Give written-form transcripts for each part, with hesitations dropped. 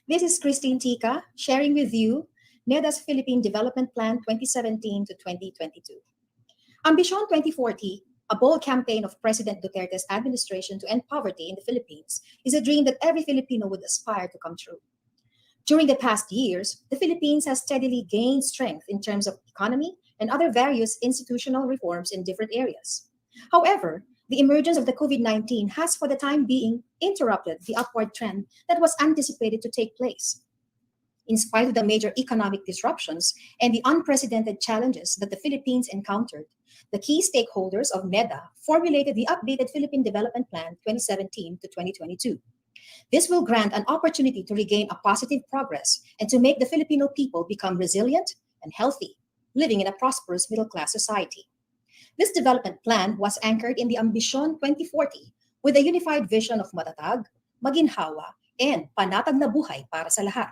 This is Christine Tica sharing with you NEDA's Philippine Development Plan 2017 to 2022. Ambition 2040, a bold campaign of President Duterte's administration to end poverty in the Philippines, is a dream that every Filipino would aspire to come true. During the past years, the Philippines has steadily gained strength in terms of economy and other various institutional reforms in different areas. However, the emergence of the COVID-19 has for the time being interrupted the upward trend that was anticipated to take place. In spite of the major economic disruptions and the unprecedented challenges that the Philippines encountered, the key stakeholders of NEDA formulated the updated Philippine Development Plan 2017 to 2022. This will grant an opportunity to regain a positive progress and to make the Filipino people become resilient and healthy, living in a prosperous middle-class society. This development plan was anchored in the Ambition 2040 with a unified vision of matatag, maginhawa, and panatag na buhay para sa lahat.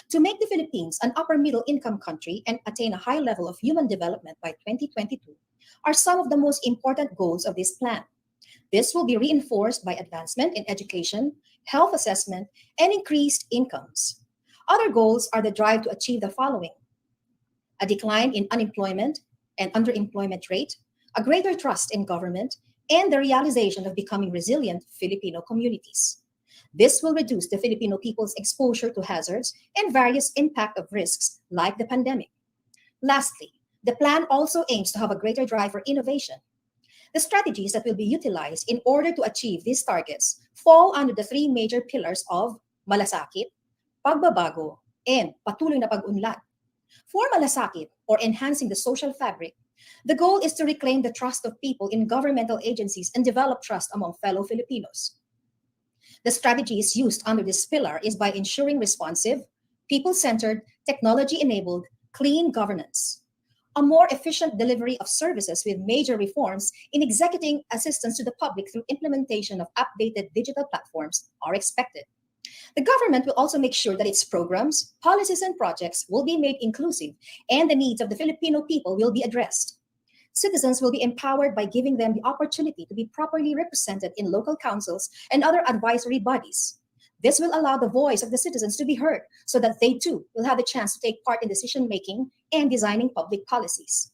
To make the Philippines an upper middle income country and attain a high level of human development by 2022 are some of the most important goals of this plan. This will be reinforced by advancement in education, health assessment, and increased incomes. Other goals are the drive to achieve the following: a decline in unemployment and underemployment rate, a greater trust in government, and the realization of becoming resilient Filipino communities. This will reduce the Filipino people's exposure to hazards and various impact of risks like the pandemic. Lastly, the plan also aims to have a greater drive for innovation. The strategies that will be utilized in order to achieve these targets fall under the three major pillars of malasakit, pagbabago, and patuloy na pag-unlad. For malasakit, or enhancing the social fabric, the goal is to reclaim the trust of people in governmental agencies and develop trust among fellow Filipinos. The strategies used under this pillar is by ensuring responsive, people-centered, technology-enabled, clean governance. A more efficient delivery of services with major reforms in executing assistance to the public through implementation of updated digital platforms are expected. The government will also make sure that its programs, policies, and projects will be made inclusive and the needs of the Filipino people will be addressed. Citizens will be empowered by giving them the opportunity to be properly represented in local councils and other advisory bodies. This will allow the voice of the citizens to be heard so that they too will have a chance to take part in decision making and designing public policies.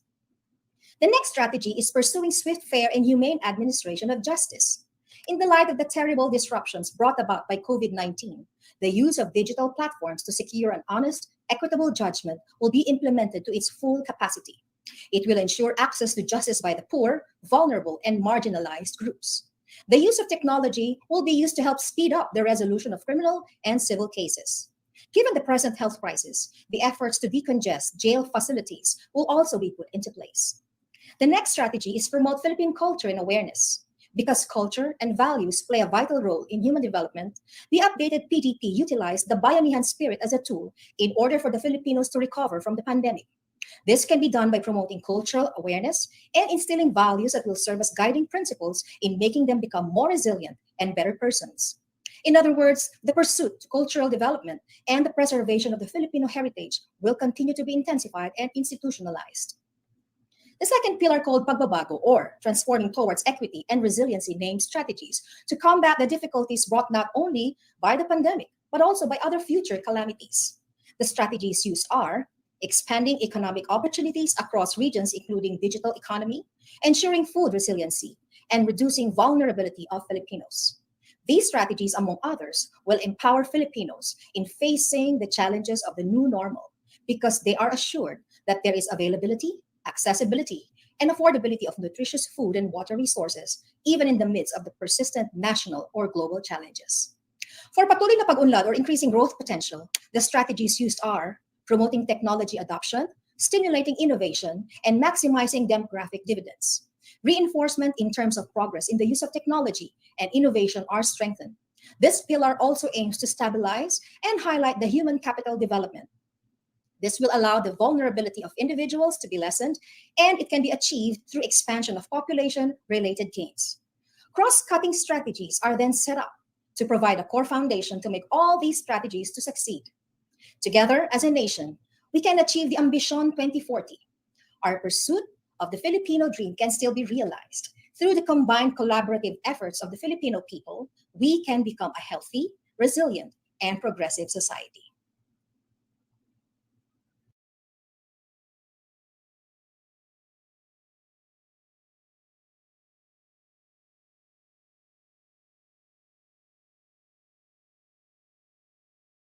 The next strategy is pursuing swift, fair, and humane administration of justice. In the light of the terrible disruptions brought about by COVID-19, the use of digital platforms to secure an honest, equitable judgment will be implemented to its full capacity. It will ensure access to justice by the poor, vulnerable, and marginalized groups. The use of technology will be used to help speed up the resolution of criminal and civil cases. Given the present health crisis, the efforts to decongest jail facilities will also be put into place. The next strategy is promote Philippine culture and awareness. Because culture and values play a vital role in human development, the updated PDP utilized the Bayanihan spirit as a tool in order for the Filipinos to recover from the pandemic. This can be done by promoting cultural awareness and instilling values that will serve as guiding principles in making them become more resilient and better persons. In other words, the pursuit to cultural development and the preservation of the Filipino heritage will continue to be intensified and institutionalized. The second pillar, called pagbabago, or transforming towards equity and resiliency, names strategies to combat the difficulties brought not only by the pandemic, but also by other future calamities. The strategies used are expanding economic opportunities across regions, including digital economy, ensuring food resiliency, and reducing vulnerability of Filipinos. These strategies, among others, will empower Filipinos in facing the challenges of the new normal because they are assured that there is availability, accessibility, and affordability of nutritious food and water resources, even in the midst of the persistent national or global challenges. For patuloy na pag-unlad, or increasing growth potential, the strategies used are promoting technology adoption, stimulating innovation, and maximizing demographic dividends. Reinforcement in terms of progress in the use of technology and innovation are strengthened. This pillar also aims to stabilize and highlight the human capital development. This will allow the vulnerability of individuals to be lessened, and it can be achieved through expansion of population-related gains. Cross-cutting strategies are then set up to provide a core foundation to make all these strategies to succeed. Together, as a nation, we can achieve the Ambition 2040. Our pursuit of the Filipino dream can still be realized. Through the combined collaborative efforts of the Filipino people, we can become a healthy, resilient, and progressive society.